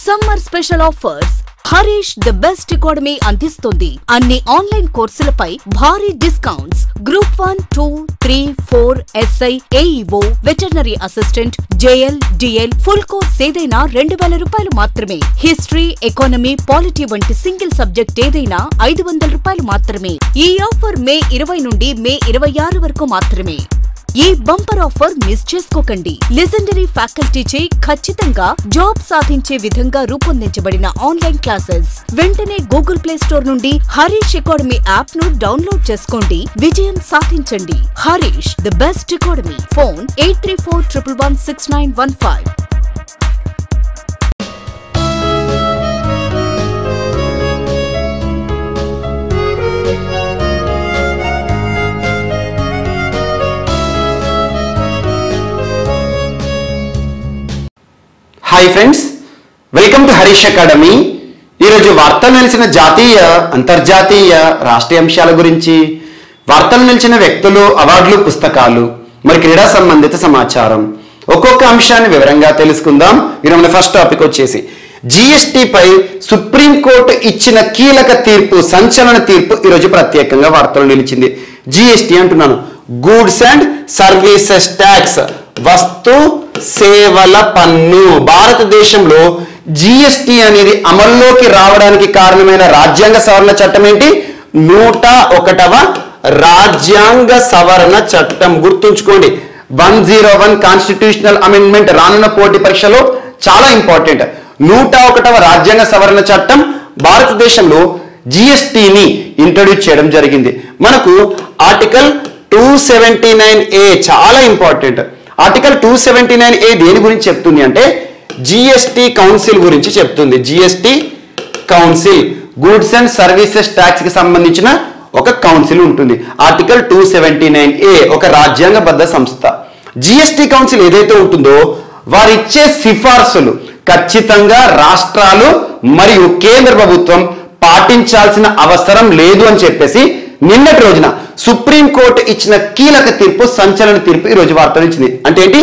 Summer special offers Harish the best academy అందిస్తుంది. అన్ని online కోర్సులపై భారీ discounts. Group 1, 2, 3, 4 SI, AEO, veterinary assistant, JL, DL full course ఏదైనా 2000 రూపాయలు మాత్రమే. హిస్టరీ, ఎకానమీ, పాలిటీ వంటి సింగిల్ సబ్జెక్ట్ ఏదైనా 500 రూపాయలు మాత్రమే. ఈ ఆఫర్ మే 20 నుండి మే 26 వరకు మాత్రమే. ఈ బంపర్ ఆఫర్ మిస్ చేసుకోకండి. లెజెండరీ ఫ్యాకల్టీచే ఖచ్చితంగా జాబ్ సాధించే విధంగా రూపొందించబడిన ఆన్లైన్ క్లాసెస్. వెంటనే గూగుల్ ప్లే స్టోర్ నుండి హరీష్ అకాడమీ యాప్ ను డౌన్లోడ్ చేసుకోండి. విజయం సాధించండి. Harish the best academy. Phone 8341116915. Hi friends, welcome to Harish academy. ఈరోజు వార్తలు నిలిచిన జాతీయ, అంతర్జాతీయ, రాష్ట్రీయ అంశాల గురించి, వార్తలు నిలిచిన వ్యక్తులు, అవార్డులు, పుస్తకాలు, మరి క్రీడా సంబంధిత సమాచారం, ఒక్కొక్క అంశాన్ని వివరంగా తెలుసుకుందాం. ఈరోజు ఫస్ట్ టాపిక్ వచ్చేసి జీఎస్టీపై సుప్రీంకోర్టు ఇచ్చిన కీలక తీర్పు, సంచలన తీర్పు ఈరోజు ప్రత్యేకంగా వార్తలు నిలిచింది. జీఎస్టీ అంటున్నాను, గూడ్స్ అండ్ సర్వీసెస్ ట్యాక్స్, వస్తు సేవల పన్ను. భారతదేశంలో జీఎస్టీ అనేది అమల్లోకి రావడానికి కారణమైన రాజ్యాంగ సవరణ చట్టం ఏంటి? 101వ రాజ్యాంగ సవరణ చట్టం. గుర్తుంచుకోండి, 101 కాన్స్టిట్యూషనల్ అమెండ్మెంట్ రానున్న పోటీ పరీక్షలో చాలా ఇంపార్టెంట్. 101వ రాజ్యాంగ సవరణ చట్టం భారతదేశంలో జీఎస్టీని ఇంట్రడ్యూస్ చేయడం జరిగింది. మనకు ఆర్టికల్ 279A చాలా ఇంపార్టెంట్. ఆర్టికల్ 279A దేని గురించి చెప్తుంది అంటే జిఎస్టీ కౌన్సిల్ గురించి చెప్తుంది. GST council, goods and services tax కి సంబంధించిన ఒక కౌన్సిల్ ఉంటుంది. ఆర్టికల్ 279A ఒక రాజ్యాంగబద్ధ సంస్థ. జిఎస్టీ కౌన్సిల్ ఏదైతే ఉంటుందో వారిచ్చే సిఫార్సులు ఖచ్చితంగా రాష్ట్రాలు మరియు కేంద్ర ప్రభుత్వం పాటించాల్సిన అవసరం లేదు అని చెప్పేసి నిన్నటి రోజున సుప్రీంకోర్టు ఇచ్చిన కీలక తీర్పు, సంచలన తీర్పు ఈరోజు వార్తలు ఇచ్చింది. అంటే ఏంటి?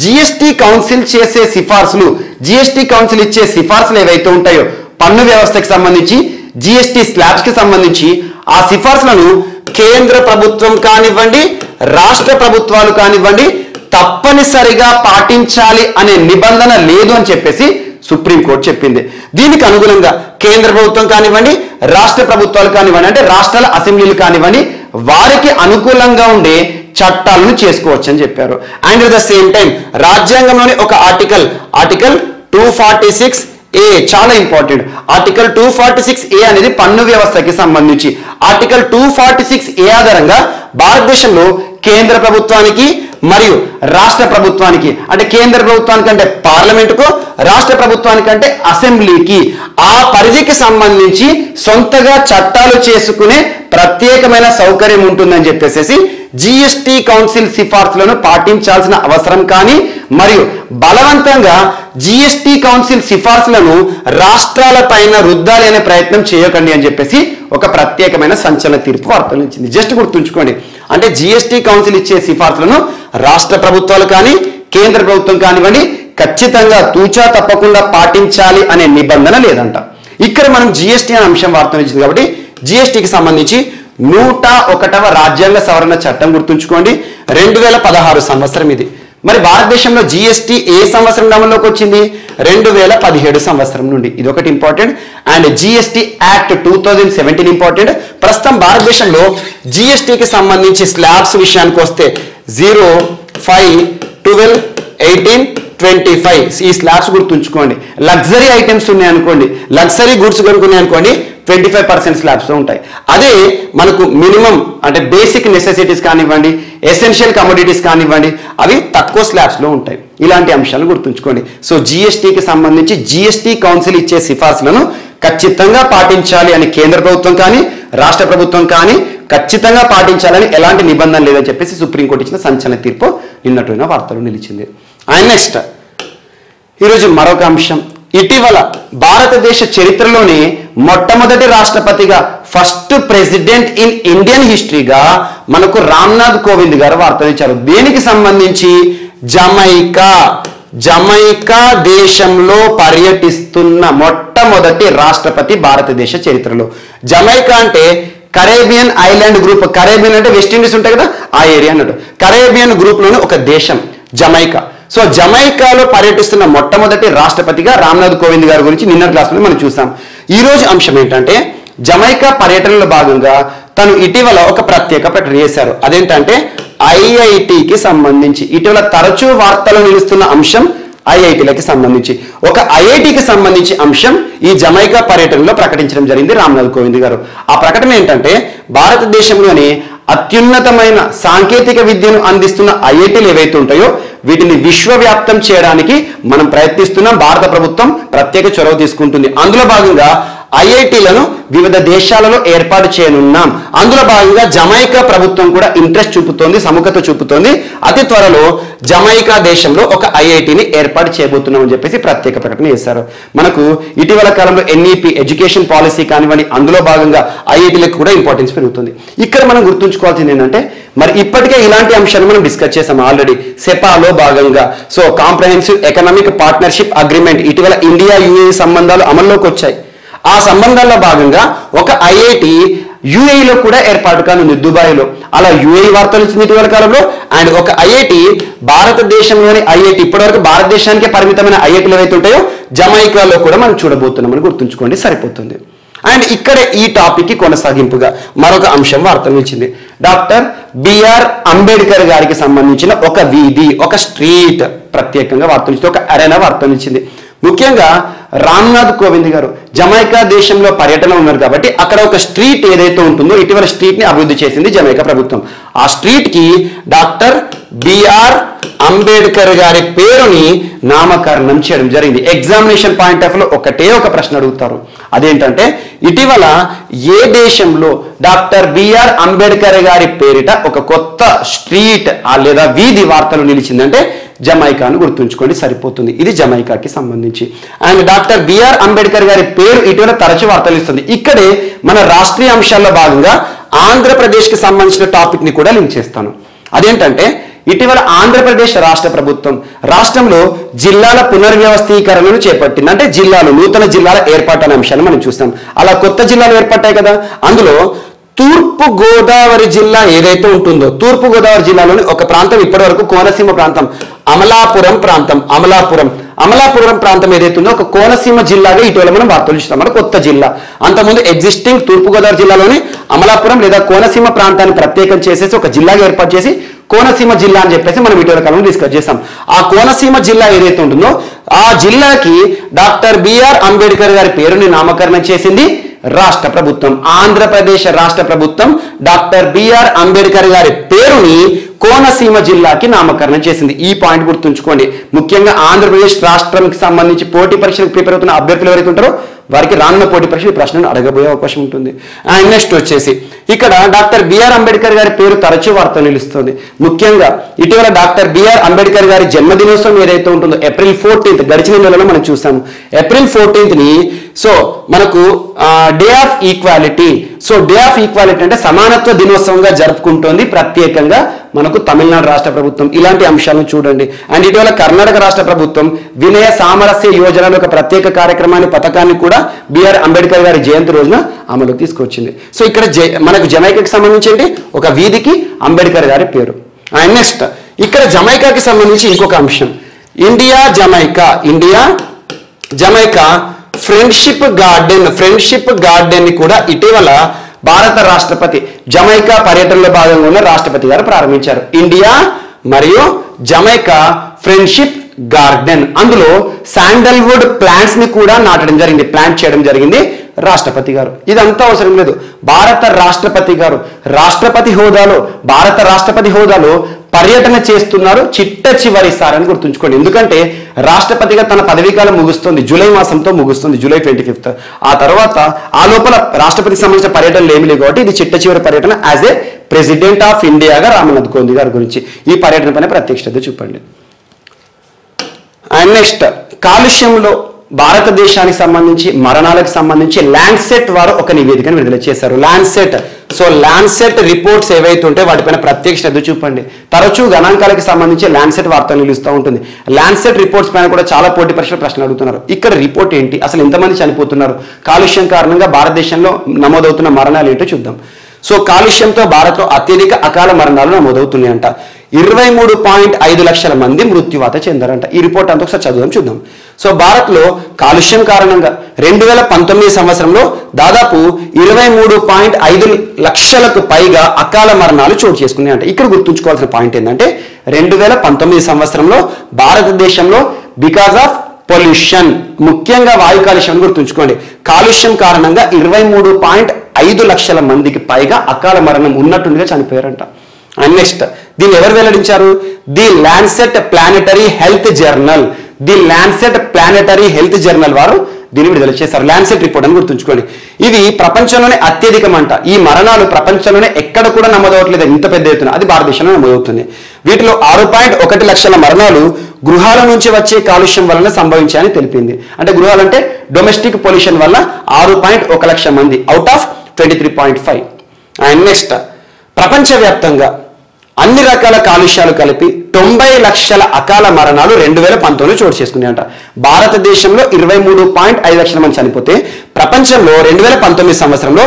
జిఎస్టీ కౌన్సిల్ చేసే సిఫార్సులు, జిఎస్టీ కౌన్సిల్ ఇచ్చే సిఫార్సులు ఏవైతే ఉంటాయో పన్ను వ్యవస్థకి సంబంధించి, జిఎస్టీ స్లాబ్స్ కి సంబంధించి ఆ సిఫార్సులను కేంద్ర ప్రభుత్వం కానివ్వండి, రాష్ట్ర ప్రభుత్వాలు కానివ్వండి తప్పనిసరిగా పాటించాలి అనే నిబంధన లేదు అని చెప్పేసి సుప్రీంకోర్టు చెప్పింది. దీనికి అనుగుణంగా కేంద్ర ప్రభుత్వం కానివ్వండి, రాష్ట్ర ప్రభుత్వాలు కానివ్వండి, అంటే రాష్ట్రాల అసెంబ్లీలు కానివ్వండి, వారికి అనుకూలంగా ఉండే చట్టాలను చేసుకోవచ్చు అని చెప్పారు. And at the same time రాజ్యాంగంలోని ఒక ఆర్టికల్ 246A చాలా ఇంపార్టెంట్. ఆర్టికల్ 246A అనేది పన్ను వ్యవస్థకి సంబంధించి. ఆర్టికల్ 246A ఆధారంగా భారతదేశంలో కేంద్ర ప్రభుత్వానికి మరియు రాష్ట్ర ప్రభుత్వానికి, అంటే కేంద్ర ప్రభుత్వానికి అంటే పార్లమెంటుకు, రాష్ట్ర ప్రభుత్వానికి అంటే అసెంబ్లీకి ఆ పరిధికి సంబంధించి సొంతగా చట్టాలు చేసుకునే ప్రత్యేకమైన సౌకర్యం ఉంటుందని చెప్పేసి జిఎస్టీ కౌన్సిల్ సిఫార్సులను పాటించాల్సిన అవసరం కానీ, మరియు బలవంతంగా జిఎస్టీ కౌన్సిల్ సిఫార్సులను రాష్ట్రాల పైన రుద్దాలి అనే ప్రయత్నం చేయకండి అని చెప్పేసి ఒక ప్రత్యేకమైన సంచలన తీర్పు వార్తలు ఇచ్చింది. జస్ట్ గుర్తుంచుకోండి, అంటే జిఎస్టీ కౌన్సిల్ ఇచ్చే సిఫార్సులను రాష్ట్ర ప్రభుత్వాలు కానీ, కేంద్ర ప్రభుత్వం కానివ్వండి ఖచ్చితంగా తూచా తప్పకుండా పాటించాలి అనే నిబంధన లేదంట. ఇక్కడ మనం జిఎస్టీ అనే అంశం వార్తలు ఇచ్చింది కాబట్టి జిఎస్టీకి సంబంధించి 101వ రాజ్యాంగ సవరణ చట్టం గుర్తుంచుకోండి, 2016 సంవత్సరం ఇది. మరి భారతదేశంలో జిఎస్టీ ఏ సంవత్సరం అమల్లోకి వచ్చింది? 2017 సంవత్సరం నుండి. ఇది ఒకటి important. And GST act 2017 important. ప్రస్తుతం భారతదేశంలో జిఎస్టీకి సంబంధించి స్లాబ్స్ విషయానికి వస్తే 0, 5, 12, 18, 25 ఈ స్లాబ్స్ గుర్తుంచుకోండి. లగ్జరీ ఐటమ్స్ ఉన్నాయనుకోండి, లగ్జరీ గుడ్స్ కొనుక్కున్నాయనుకోండి 25% స్లాబ్స్ ఉంటాయి. అదే మనకు మినిమం అంటే బేసిక్ నెసెసిటీస్ కానివ్వండి, ఎసెన్షియల్ కమోడిటీస్ కానివ్వండి అవి తక్కువ స్లాబ్స్ లో ఉంటాయి. ఇలాంటి అంశాలు గుర్తుంచుకోండి. సో జిఎస్టీకి సంబంధించి జిఎస్టీ కౌన్సిల్ ఇచ్చే సిఫార్సులను ఖచ్చితంగా పాటించాలి అని కేంద్ర ప్రభుత్వం కానీ, రాష్ట్ర ప్రభుత్వం కానీ ఖచ్చితంగా పాటించాలని ఎలాంటి నిబంధన లేదని చెప్పేసి సుప్రీంకోర్టు ఇచ్చిన సంచలన తీర్పు నిన్నటిన వార్తలు నిలిచింది. అండ్ నెక్స్ట్ ఈరోజు మరొక అంశం, ఇటీవల భారతదేశ చరిత్రలోనే మొట్టమొదటి రాష్ట్రపతిగా, ఫస్ట్ ప్రెసిడెంట్ ఇన్ ఇండియన్ హిస్టరీగా మనకు రామ్నాథ్ కోవింద్ గారు వార్తలు ఇచ్చారు. దేనికి సంబంధించి? జమైకా జమైకా దేశంలో పర్యటిస్తున్న మొట్టమొదటి రాష్ట్రపతి భారతదేశ చరిత్రలో. జమైకా అంటే కరేబియన్ ఐలాండ్ గ్రూప్. కరేబియన్ అంటే వెస్ట్ ఇండీస్ ఉంటాయి కదా, ఆ ఏరియా అన్నట్టు. కరేబియన్ గ్రూప్ లోని ఒక దేశం జమైకా. సో జమైకాలో పర్యటిస్తున్న మొట్టమొదటి రాష్ట్రపతిగా రామ్నాథ్ కోవింద్ గారి గురించి నిన్న క్లాస్లో మనం చూసాం. ఈ రోజు అంశం ఏంటంటే జమైకా పర్యటనలో భాగంగా తను ఇటీవల ఒక ప్రత్యేక ప్రకటన చేశారు. అదేంటంటే ఐఐటికి సంబంధించి ఇటీవల తరచూ వార్తలు నిలుస్తున్న అంశం ఐఐటీలకి సంబంధించి ఒక ఐఐటికి సంబంధించి అంశం ఈ జమైకా పర్యటనలో ప్రకటించడం జరిగింది రామ్నాథ్ కోవింద్ గారు. ఆ ప్రకటన ఏంటంటే భారతదేశంలోని అత్యున్నతమైన సాంకేతిక విద్యను అందిస్తున్న ఐఐటీలు ఏవైతే ఉంటాయో వీటిని విశ్వవ్యాప్తం చేయడానికి మనం ప్రయత్నిస్తున్నాం. భారత ప్రభుత్వం ప్రత్యేక చొరవ తీసుకుంటుంది. అందులో భాగంగా ఐఐటీలను వివిధ దేశాలలో ఏర్పాటు చేయనున్నాం. అందులో భాగంగా జమైకా ప్రభుత్వం కూడా ఇంట్రెస్ట్ చూపుతోంది, సముఖత చూపుతోంది. అతి త్వరలో జమైకా దేశంలో ఒక ఐఐటిని ఏర్పాటు చేయబోతున్నాం అని చెప్పేసి ప్రత్యేక ప్రకటన చేశారు. మనకు ఇటీవల కాలంలో ఎన్ఈపి ఎడ్యుకేషన్ పాలసీ కానివ్వండి, అందులో భాగంగా ఐఐటీలకు కూడా ఇంపార్టెన్స్ పెరుగుతుంది. ఇక్కడ మనం గుర్తుంచుకోవాల్సింది ఏంటంటే మరి ఇప్పటికే ఇలాంటి అంశాలు మనం డిస్కస్ చేసాం ఆల్రెడీ సెపాలో భాగంగా. So comprehensive economic partnership agreement ఇటీవల ఇండియా యుఏఈ సంబంధాలు అమల్లోకి వచ్చాయి. ఆ సంబంధాల్లో భాగంగా ఒక ఐఐటి యుఏఈలో కూడా ఏర్పాటు కానుంది, దుబాయ్లో. అలా యుఏఈ వార్తలు ఇచ్చింది ఇటీవల కాలంలో. అండ్ ఒక ఐఐటి భారతదేశంలోని ఐఐటి ఇప్పటివరకు భారతదేశానికే పరిమితమైన ఐఐటీలు ఏవైతే ఉంటాయో జమైకాలో కూడా మనం చూడబోతున్నామని గుర్తుంచుకోండి, సరిపోతుంది. అండ్ ఇక్కడ ఈ టాపిక్ కి కొనసాగింపుగా మరొక అంశం వార్తలు ఇచ్చింది. డాక్టర్ బిఆర్ అంబేద్కర్ గారికి సంబంధించిన ఒక వీధి, ఒక స్ట్రీట్ ప్రత్యేకంగా వార్తలు ఇచ్చింది, ఒక అరేనా వార్తలు ఇచ్చింది. ముఖ్యంగా రామ్నాథ్ కోవింద్ గారు జమైకా దేశంలో పర్యటన ఉన్నారు కాబట్టి అక్కడ ఒక స్ట్రీట్ ఏదైతే ఉంటుందో ఇటీవల స్ట్రీట్ ని అభివృద్ధి చేసింది జమైకా ప్రభుత్వం. ఆ స్ట్రీట్ కి డాక్టర్ బిఆర్ అంబేద్కర్ గారి పేరుని నామకరణం చేయడం జరిగింది. ఎగ్జామినేషన్ పాయింట్ ఆఫ్ లో ఒకటే ఒక ప్రశ్న అడుగుతారు. అదేంటంటే ఇటీవల ఏ దేశంలో డాక్టర్ బిఆర్ అంబేద్కర్ గారి పేరిట ఒక కొత్త స్ట్రీట్ లేదా వీధి వార్తలు నిలిచిందంటే జమైకాను గుర్తుంచుకోండి, సరిపోతుంది. ఇది జమైకాకి సంబంధించి. అండ్ డాక్టర్ బిఆర్ అంబేద్కర్ గారి పేరు ఇటీవల తరచు వార్తలు ఇస్తుంది. ఇక్కడే మన రాష్ట్రీయ అంశాల్లో భాగంగా ఆంధ్రప్రదేశ్కి సంబంధించిన టాపిక్ ని కూడా లింక్ చేస్తాను. అదేంటంటే ఇటీవల ఆంధ్రప్రదేశ్ రాష్ట్ర ప్రభుత్వం రాష్ట్రంలో జిల్లాల పునర్వ్యవస్థీకరణను చేపట్టింది. అంటే జిల్లాలు, నూతన జిల్లాల ఏర్పాటు అనే అంశాన్ని మనం చూస్తాం. అలా కొత్త జిల్లాలు ఏర్పడ్డాయి కదా. అందులో తూర్పు గోదావరి జిల్లా ఏదైతే ఉంటుందో తూర్పు గోదావరి జిల్లాలోని ఒక ప్రాంతం ఇప్పటి వరకు కోనసీమ ప్రాంతం, అమలాపురం ప్రాంతం. అమలాపురం ప్రాంతం ఏదైతే ఉందో ఒక కోనసీమ జిల్లాగా ఇటీవల మనం వార్తలు చూస్తాం. మన కొత్త జిల్లా. అంతకుముందు ఎగ్జిస్టింగ్ తూర్పుగోదావరి జిల్లాలోని అమలాపురం లేదా కోనసీమ ప్రాంతాన్ని ప్రత్యేకం చేసేసి ఒక జిల్లాగా ఏర్పాటు చేసి కోనసీమ జిల్లా అని చెప్పేసి మనం ఇటీవల కాలంలో డిస్కస్ చేస్తాం. ఆ కోనసీమ జిల్లా ఏదైతే ఉంటుందో ఆ జిల్లాకి డాక్టర్ బిఆర్ అంబేద్కర్ గారి పేరుని నామకరణం చేసింది రాష్ట్ర ప్రభుత్వం. ఆంధ్రప్రదేశ్ రాష్ట్ర ప్రభుత్వం డాక్టర్ బిఆర్ అంబేద్కర్ గారి పేరుని కోనసీమ జిల్లాకి నామకరణం చేసింది. ఈ పాయింట్ గుర్తుంచుకోండి. ముఖ్యంగా ఆంధ్రప్రదేశ్ రాష్ట్రానికి సంబంధించి పోటీ పరీక్షలకు ప్రిపేర్ అవుతున్న అభ్యర్థులు ఎవరైతే ఉంటారో వారికి రానున్న పోటీ పరీక్ష ఈ ప్రశ్నను అడగబోయే అవకాశం ఉంటుంది. అండ్ నెక్స్ట్ వచ్చేసి ఇక్కడ డాక్టర్ బిఆర్ అంబేద్కర్ గారి పేరు తరచూ వార్త నిలుస్తుంది. ముఖ్యంగా ఇటీవల డాక్టర్ బిఆర్ అంబేద్కర్ గారి జన్మదినోత్సవం ఏదైతే ఉంటుందో ఏప్రిల్ 14 గడిచిన నెలలో మనం చూసాము. ఏప్రిల్ 14 ని సో మనకు day of equality. So day of equality అంటే సమానత్వ దినోత్సవంగా జరుపుకుంటోంది ప్రత్యేకంగా మనకు తమిళనాడు రాష్ట్ర ప్రభుత్వం. ఇలాంటి అంశాలను చూడండి. అండ్ ఇటీవల కర్ణాటక రాష్ట్ర ప్రభుత్వం వినయ సామరస్య యోజనలో ఒక ప్రత్యేక కార్యక్రమాన్ని, పథకాన్ని కూడా బిఆర్ అంబేద్కర్ గారి జయంతి రోజున అమలుకి తీసుకొచ్చింది. సో ఇక్కడ మనకు జమైకాకి సంబంధించి ఒక వీధికి అంబేద్కర్ గారి పేరు. అండ్ నెక్స్ట్ ఇక్కడ జమైకాకి సంబంధించి ఇంకొక అంశం, ఇండియా జమైకా ఫ్రెండ్షిప్ గార్డెన్ ని కూడా ఇటీవల భారత రాష్ట్రపతి జమైకా పర్యటనలో భాగంగా ఉన్న రాష్ట్రపతి గారు ప్రారంభించారు. ఇండియా మరియు జమైకా ఫ్రెండ్షిప్ గార్డెన్. అందులో శాండల్వుడ్ ప్లాంట్స్ ని కూడా నాటడం జరిగింది, ప్లాంట్ చేయడం జరిగింది రాష్ట్రపతి గారు. ఇదంతా అవసరం లేదు. భారత రాష్ట్రపతి గారు భారత రాష్ట్రపతి హోదాలో పర్యటన చేస్తున్నారు చిట్ట చివరిసారి అని గుర్తుంచుకోండి. ఎందుకంటే రాష్ట్రపతిగా తన పదవీకాలం ముగుస్తుంది, జూలై మాసంతో ముగుస్తుంది, జూలై 25. ఆ తర్వాత ఆ లోపల రాష్ట్రపతికి సంబంధించిన పర్యటనలు ఏమి లేవు కాబట్టి ఇది చిట్ట చివరి పర్యటన యాజ్ ఏ ప్రెసిడెంట్ ఆఫ్ ఇండియాగా రామ్నాథ్ కోవింద్ గారి గురించి. ఈ పర్యటన పైన ప్రత్యేక శ్రద్ధ చూపండి. అండ్ నెక్స్ట్ కాలుష్యంలో భారతదేశానికి సంబంధించి మరణాలకు సంబంధించి ల్యాండ్సెట్ వారు ఒక నివేదికను విడుదల చేశారు. ల్యాండ్సెట్ సో ల్యాన్సెట్ రిపోర్ట్స్ ఏవైతే ఉంటే వాటిపైన ప్రత్యేక శ్రద్ధ చూపండి. తరచూ గణాంకాలకు సంబంధించి ల్యాన్సెట్ వార్తలు నిలుస్తూ ఉంటుంది. ల్యాన్సెట్ రిపోర్ట్స్ పైన కూడా చాలా పోటీ పరీక్షల ప్రశ్నలు అడుగుతున్నారు. ఇక్కడ రిపోర్ట్ ఏంటి, అసలు ఎంతమంది చనిపోతున్నారు, కాలుష్యం కారణంగా భారతదేశంలో నమోదవుతున్న మరణాలు ఏంటో చూద్దాం. సో కాలుష్యంతో భారత్లో అత్యధిక అకాల మరణాలు నమోదవుతున్నాయంట. 23.5 లక్షల మంది మృత్యువాత చెందారంట. ఈ రిపోర్ట్ అంతా ఒకసారి చదువుదాం, చూద్దాం. సో భారత్లో కాలుష్యం కారణంగా 2019 సంవత్సరంలో దాదాపు 23.5 లక్షలకు పైగా అకాల మరణాలు చోటు చేసుకున్నాయంట. ఇక్కడ గుర్తుంచుకోవాల్సిన పాయింట్ ఏంటంటే 2019 సంవత్సరంలో భారతదేశంలో బికాజ్ ఆఫ్ పొల్యూషన్, ముఖ్యంగా వాయు కాలుష్యం గుర్తుంచుకోండి, కాలుష్యం కారణంగా 23.5 లక్షల మందికి పైగా అకాల మరణం ఉన్నట్టుగా చనిపోయారంట. అండ్ నెక్స్ట్ దీన్ని ఎవరు వెల్లడించారు? The Lancet planetary health journal. The Lancet planetary health journal వారు దీన్ని విడుదల చేశారు. ల్యాన్సెట్ రిపోర్ట్ అని గుర్తుంచుకోండి. ఇవి ప్రపంచంలోనే అత్యధికం అంట. ఈ మరణాలు ప్రపంచంలోనే ఎక్కడ కూడా నమోదవట్లేదు ఇంత పెద్ద ఎత్తున, అది భారతదేశంలో నమోదవుతుంది. వీటిలో 6.1 లక్షల మరణాలు గృహాల నుంచి వచ్చే కాలుష్యం వలన సంభవించాయని తెలిపింది. అంటే గృహాలంటే డొమెస్టిక్ పొల్యూషన్ వల్ల 6.1 లక్ష మంది అవుట్ ఆఫ్ 23.5. అండ్ నెక్స్ట్ ప్రపంచవ్యాప్తంగా అన్ని రకాల కాలుష్యాలు కలిపి 90 లక్షల అకాల మరణాలు 2019 చోటు చేసుకున్నాయంట. భారతదేశంలో 23.5 లక్షల మంది చనిపోతే ప్రపంచంలో 2019 సంవత్సరంలో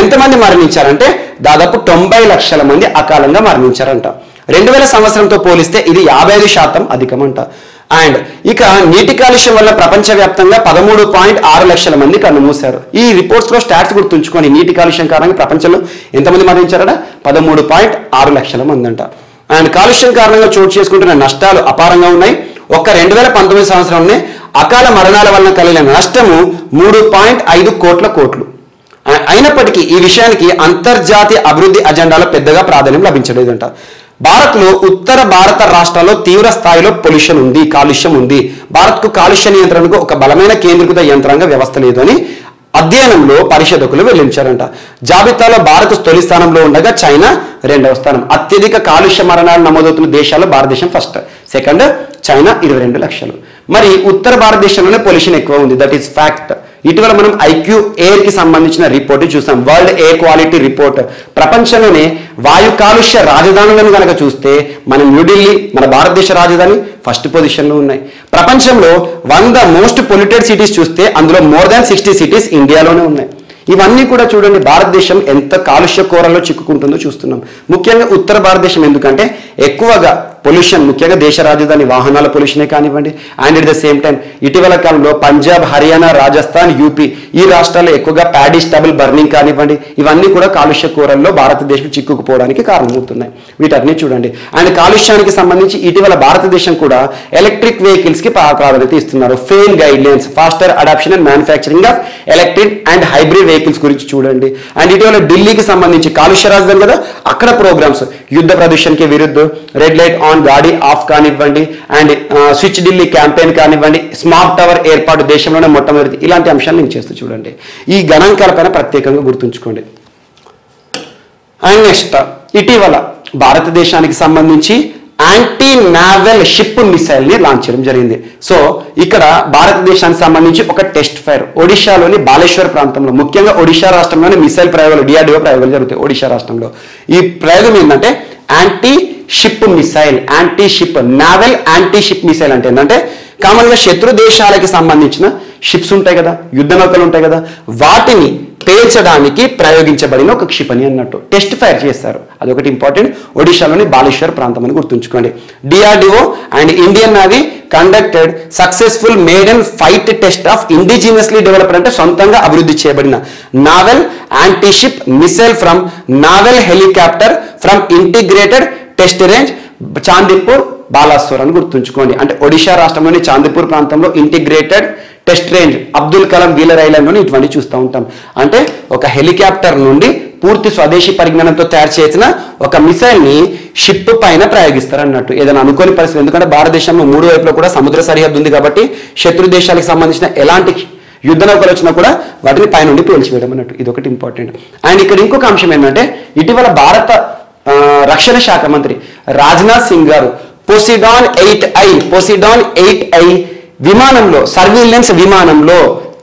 ఎంతమంది మరణించారంటే దాదాపు 90 లక్షల మంది అకాలంగా మరణించారంట. 2000 సంవత్సరంతో పోలిస్తే ఇది 55% అధికమంట. అండ్ ఇక నీటి కాలుష్యం వల్ల ప్రపంచవ్యాప్తంగా 13.6 లక్షల మంది కన్నుమూశారు. ఈ రిపోర్ట్స్ లో స్టాట్స్ గుర్తుంచుకొని నీటి కాలుష్యం కారణంగా ప్రపంచంలో ఎంతమంది మరణించారట? 13.6 లక్షల మంది అంట. అండ్ కాలుష్యం కారణంగా చోటు చేసుకుంటున్న నష్టాలు అపారంగా ఉన్నాయి. ఒక్క 2019 సంవత్సరంలోనే అకాల మరణాల వలన కలిగిన నష్టము 3.5 కోట్లు. అయినప్పటికీ ఈ విషయానికి అంతర్జాతీయ అభివృద్ధి అజెండాలో పెద్దగా ప్రాధాన్యం లభించలేదంట. భారత్లో ఉత్తర భారత రాష్ట్రాల్లో తీవ్ర స్థాయిలో పొల్యూషన్ ఉంది, కాలుష్యం ఉంది. భారత్కు కాలుష్య నియంత్రణకు ఒక బలమైన కేంద్రీకృత యంత్రాంగ వ్యవస్థ లేదు అని అధ్యయనంలో పరిశోధకులు వెల్లడించారంట. జాబితాలో భారత్ తొలి స్థానంలో ఉండగా చైనా 2వ స్థానం. అత్యధిక కాలుష్య మరణాలు నమోదవుతున్న దేశాల్లో భారతదేశం ఫస్ట్, సెకండ్ చైనా 22 లక్షలు. మరి ఉత్తర భారతదేశంలోనే పొల్యూషన్ ఎక్కువ ఉంది, దట్ ఈస్ ఫ్యాక్ట్. ఇటీవల మనం ఐక్యూ ఎయిర్ కి సంబంధించిన రిపోర్ట్ చూసాం, వరల్డ్ ఎయిర్ క్వాలిటీ రిపోర్ట్. ప్రపంచంలోనే వాయు కాలుష్య రాజధానులను కనుక చూస్తే మన న్యూఢిల్లీ, మన భారతదేశ రాజధాని ఫస్ట్ పొజిషన్లో ఉన్నాయి. ప్రపంచంలో 100 మోస్ట్ పొల్యూటెడ్ సిటీస్ చూస్తే అందులో మోర్ దాన్ 60 సిటీస్ ఇండియాలోనే ఉన్నాయి. ఇవన్నీ కూడా చూడండి భారతదేశం ఎంత కాలుష్య కోరల్లో చిక్కుకుంటుందో చూస్తున్నాం. ముఖ్యంగా ఉత్తర భారతదేశం ఎందుకంటే ఎక్కువగా పొల్యూషన్, ముఖ్యంగా దేశ రాజధాని వాహనాల పొల్యూషనే కానివ్వండి. And at the same time ఇటీవల కాలంలో పంజాబ్, హర్యానా, రాజస్థాన్, యూపీ ఈ రాష్ట్రాల్లో ఎక్కువగా ప్యాడీ స్టబుల్ బర్నింగ్ కానివ్వండి, ఇవన్నీ కూడా కాలుష్య కోరల్లో భారతదేశం చిక్కుకుపోవడానికి కారణమవుతున్నాయి. వీటన్ని చూడండి. అండ్ కాలుష్యానికి సంబంధించి ఇటీవల భారతదేశం కూడా ఎలక్ట్రిక్ వెహికల్స్ కి ప్రాధాన్యత ఇస్తున్నారు. Fail guidelines, faster adoption and manufacturing of electric and hybrid vehicles గురించి చూడండి. అండ్ ఇటీవల ఢిల్లీకి సంబంధించి కాలుష్య రాజధాని కదా, అక్కడ ప్రోగ్రామ్స్ యుద్ధ ప్రదూషణకి విరుద్ధ, రెడ్ లైట్ ఆన్ గాడి ఆఫ్ కానివ్వండి, అండ్ స్విచ్ ఢిల్లీ క్యాంపెయిన్ కానివ్వండి, స్మార్ట్ టవర్ ఏర్పాటు దేశంలోనే మొట్టమొదటి, ఇలాంటి అంశాలు నేను చేస్తూ చూడండి. ఈ గణాంకాలపైన ప్రత్యేకంగా గుర్తుంచుకోండి. అండ్ నెక్స్ట్ ఇటీవల భారతదేశానికి సంబంధించి యాంటీ నావెల్ షిప్ మిసైల్ ని లాంచ్ చేయడం జరిగింది. సో ఇక్కడ భారతదేశానికి సంబంధించి ఒక టెస్ట్ ఫైర్ ఒడిశాలోని బాలేశ్వర్ ప్రాంతంలో, ముఖ్యంగా ఒడిశా రాష్ట్రంలోని మిసైల్ ప్రయోగాలు, డిఆర్డిఓ ప్రయోగాలు జరుగుతాయి ఒడిశా రాష్ట్రంలో. ఈ ప్రయోగం ఏంటంటే anti ship missile, anti ship naval anti ship missile అంటే ఏంటంటే కామన్ గా శత్రు దేశాలకి సంబంధించిన షిప్స్ ఉంటాయి కదా, యుద్ధ నౌకలు ఉంటాయి కదా, వాటిని పేల్చడానికి ప్రయోగించబడిన ఒక క్షిపణి అన్నట్టు టెస్ట్ ఫైర్ చేస్తారు. అదొకటి ఇంపార్టెంట్. ఒడిశాలోని బాలేశ్వర్ ప్రాంతం అని గుర్తుంచుకోండి. DRDO and Indian Navy conducted successful maiden flight test of indigenously developed అంటే సొంతంగా అభివృద్ధి చేయబడిన naval anti ship missile from naval helicopter from integrated test range Chandipur Balasore అని గుర్తుంచుకోండి. అంటే ఒడిశా రాష్ట్రంలోని చాందీపూర్ ప్రాంతంలో integrated test range Abdul Kalam Wheeler ఐలాండ్లోని ఇటువంటి చూస్తూ ఉంటాం. అంటే ఒక హెలికాప్టర్ నుండి పూర్తి స్వదేశీ పరిజ్ఞానంతో తయారు చేసిన ఒక మిసైల్ ని షిప్ పైన ప్రయోగిస్తారు అన్నట్టు. ఏదైనా అనుకోని పరిస్థితి, ఎందుకంటే భారతదేశంలో 3 వైపులో కూడా సముద్ర సరిహద్దు ఉంది కాబట్టి శత్రు దేశాలకు సంబంధించిన ఎలాంటి యుద్ధ నౌకలు వచ్చినా కూడా వాటిని పైనుండి పేల్చివేయడం అన్నట్టు. ఇది ఒకటి ఇంపార్టెంట్. అండ్ ఇక్కడ ఇంకొక అంశం ఏంటంటే ఇటీవల భారత రక్షణ శాఖ మంత్రి రాజ్నాథ్ సింగ్ గారు పోసిడాన్ 8I విమానంలో, సర్వీలెన్స్ విమానంలో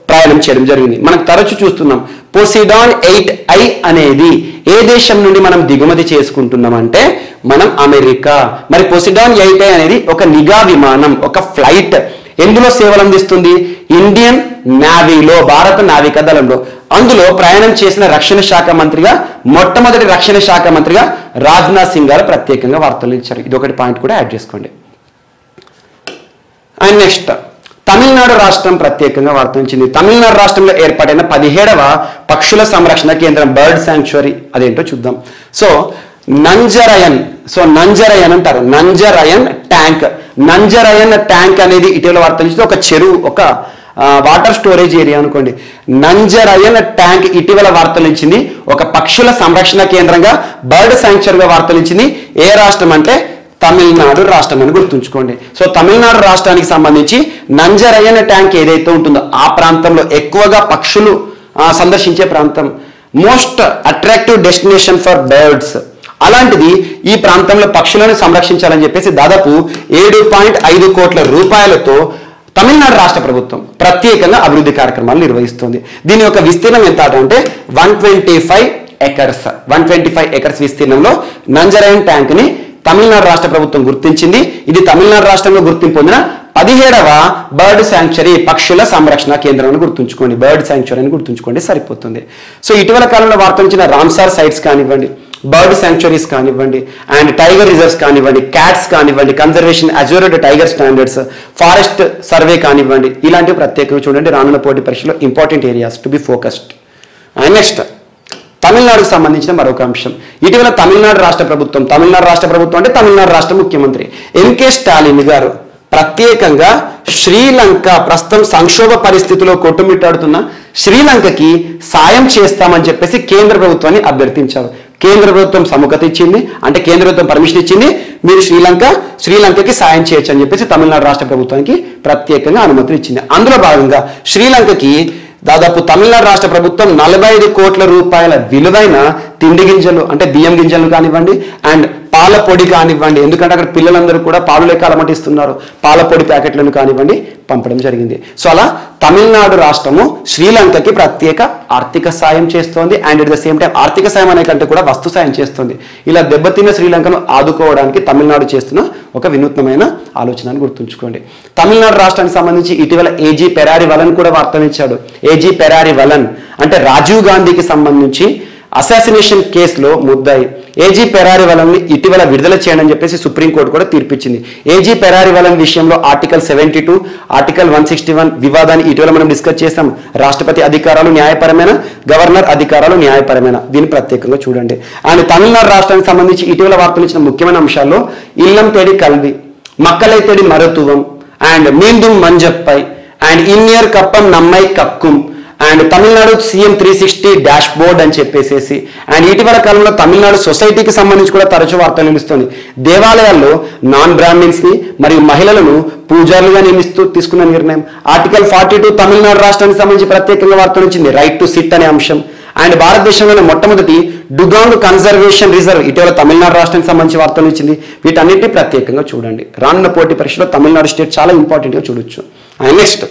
ప్రయాణం చేయడం జరిగింది. మనకు తరచు చూస్తున్నాం పోసిడాన్ 8I ఐ అనేది ఏ దేశం నుండి మనం దిగుమతి చేసుకుంటున్నామంటే మనం అమెరికా. మరి పోసిడాన్ 8I అనేది ఒక నిఘా విమానం, ఒక ఫ్లైట్. ఎందులో సేవలు అందిస్తుంది? ఇండియన్ నేవీలో, భారత నావికా దళంలో. అందులో ప్రయాణం చేసిన రక్షణ శాఖ మంత్రిగా, మొట్టమొదటి రక్షణ శాఖ మంత్రిగా రాజ్నాథ్ సింగ్ గారు ప్రత్యేకంగా వార్తలు ఇచ్చారు. ఇది ఒకటి పాయింట్ కూడా యాడ్ చేసుకోండి. అండ్ నెక్స్ట్ తమిళనాడు రాష్ట్రం ప్రత్యేకంగా వార్తించింది. తమిళనాడు రాష్ట్రంలో ఏర్పాటైన 17వ పక్షుల సంరక్షణ కేంద్రం, బర్డ్ శాంక్చురీ, అదేంటో చూద్దాం. సో నంజరయన్ అంటారు, నంజరయన్ ట్యాంక్. నంజరయన్ ట్యాంక్ అనేది ఇటీవల వార్తలు ఒక చెరువు, ఒక వాటర్ స్టోరేజ్ ఏరియా అనుకోండి. నంజరయన్ ట్యాంక్ ఇటీవల వార్తలు ఇచ్చింది ఒక పక్షుల సంరక్షణ కేంద్రంగా, బర్డ్ శాంక్చురీగా వార్తలు ఇచ్చింది. ఏ రాష్ట్రం అంటే తమిళనాడు రాష్ట్రం అని గుర్తుంచుకోండి. సో తమిళనాడు రాష్ట్రానికి సంబంధించి నంజరయన్ ట్యాంక్ ఏదైతే ఉంటుందో ఆ ప్రాంతంలో ఎక్కువగా పక్షులు సందర్శించే ప్రాంతం, most attractive destination for birds. అలాంటిది ఈ ప్రాంతంలో పక్షులను సంరక్షించాలని చెప్పేసి దాదాపు 7.5 కోట్ల రూపాయలతో తమిళనాడు రాష్ట్ర ప్రభుత్వం ప్రత్యేకంగా అభివృద్ధి కార్యక్రమాలు నిర్వహిస్తుంది. దీని యొక్క విస్తీర్ణం ఎంత అంటే 125 ఎకర్స్ విస్తీర్ణంలో నంజరయన్ ట్యాంక్ ని తమిళనాడు రాష్ట్ర ప్రభుత్వం గుర్తించింది. ఇది తమిళనాడు రాష్ట్రంలో గుర్తింపు పొందిన 17వ బర్డ్ శాంక్చురీ, పక్షుల సంరక్షణ కేంద్రం అని గుర్తుంచుకోండి. బర్డ్ శాంక్చురీ అని గుర్తుంచుకోండి, సరిపోతుంది. సో ఇటీవల కాలంలో వార్తలించిన రామ్సార్ సైట్స్ కానివ్వండి, బర్డ్ శాంక్చురీస్ కానివ్వండి, అండ్ టైగర్ రిజర్వ్స్ కానివ్వండి, క్యాట్స్ కానివ్వండి, conservation assured tiger standards, forest survey కానివ్వండి, ఇలాంటివి ప్రత్యేకంగా చూడండి. రానున్న పోటీ పరీక్షలో important areas to be focused. And next తమిళనాడుకు సంబంధించిన మరొక అంశం. ఇటీవల తమిళనాడు రాష్ట్ర ప్రభుత్వం అంటే తమిళనాడు రాష్ట్ర ముఖ్యమంత్రి ఎంకే స్టాలిన్ గారు ప్రత్యేకంగా శ్రీలంక ప్రస్తుతం సంక్షోభ పరిస్థితిలో కొట్టుమిట్టాడుతున్న శ్రీలంకకి సాయం చేస్తామని చెప్పేసి కేంద్ర ప్రభుత్వాన్ని అభ్యర్థించారు. కేంద్ర ప్రభుత్వం సముఖత ఇచ్చింది, అంటే కేంద్ర ప్రభుత్వం పర్మిషన్ ఇచ్చింది, మీరు శ్రీలంకకి సాయం చేయొచ్చు అని చెప్పేసి తమిళనాడు రాష్ట్ర ప్రభుత్వానికి ప్రత్యేకంగా అనుమతులు ఇచ్చింది. అందులో భాగంగా శ్రీలంకకి దాదాపు తమిళనాడు రాష్ట్ర ప్రభుత్వం 45 కోట్ల రూపాయల విలువైన తిండి గింజలు, అంటే బియ్యం గింజలు కానివ్వండి, అండ్ పాల పొడి కానివ్వండి, ఎందుకంటే అక్కడ పిల్లలందరూ కూడా పాలు లేక అలమటిస్తున్నారు, పాల పొడి ప్యాకెట్లను కానివ్వండి పంపడం జరిగింది. సో అలా తమిళనాడు రాష్ట్రము శ్రీలంకకి ప్రత్యేక ఆర్థిక సాయం చేస్తోంది. And at the same time ఆర్థిక సాయం అనే కంటే కూడా వస్తు సాయం చేస్తుంది. ఇలా దెబ్బతిన్న శ్రీలంకను ఆదుకోవడానికి తమిళనాడు చేస్తున్న ఒక వినూత్నమైన ఆలోచన అని గుర్తుంచుకోండి. తమిళనాడు రాష్ట్రానికి సంబంధించి ఇటీవల ఏజీ పెరారి వలన్ కూడా వార్తనిచ్చాడు. ఏజీ పెరారి వలన్ అంటే రాజీవ్ గాంధీకి సంబంధించి అసాసినేషన్ కేసులో ముద్దాయి ఏజీ పెరారి వలన్ ఇటీవల విడుదల చేయండి అని చెప్పేసి సుప్రీంకోర్టు కూడా తీర్పిచ్చింది. ఏజీ పెరారి వలన్ విషయంలో ఆర్టికల్ 72, ఆర్టికల్ 161 వివాదాన్ని ఇటీవల మనం డిస్కస్ చేసాం. రాష్ట్రపతి అధికారాలు న్యాయపరమైన, గవర్నర్ అధికారాలు న్యాయపరమైన, దీన్ని ప్రత్యేకంగా చూడండి. అండ్ తమిళనాడు రాష్ట్రానికి సంబంధించి ఇటీవల వార్తలు ఇచ్చిన ముఖ్యమైన అంశాల్లో Illam Thedi Kalvi, Makkalai Thedi Maruthuvam, and Meendum Manjappai, and Inniyar Kappam Nammai Kakkum, and Tamil Nadu CM 360 dashboard అని చెప్పేసేసి, అండ్ ఇటీవల కాలంలో తమిళనాడు సొసైటీకి సంబంధించి కూడా తరచూ వార్తలు నిలుస్తుంది. దేవాలయాల్లో నాన్ బ్రాహ్మిన్స్ ని మరియు మహిళలను పూజారులుగా నియమిస్తూ తీసుకున్న నిర్ణయం. ఆర్టికల్ 42 తమిళనాడు రాష్ట్రానికి సంబంధించి ప్రత్యేకంగా వార్తలు ఇచ్చింది, రైట్ టు సిట్ అనే అంశం. అండ్ భారతదేశంలోనే మొట్టమొదటి డుగాంగ్ కన్జర్వేషన్ రిజర్వ్ ఇటీవల తమిళనాడు రాష్ట్రానికి సంబంధించి వార్తలు ఇచ్చింది. వీటన్నిటిని ప్రత్యేకంగా చూడండి. రానున్న పోటీ పరీక్షలో తమిళనాడు స్టేట్ చాలా ఇంపార్టెంట్గా చూడొచ్చు. అండ్ నెక్స్ట్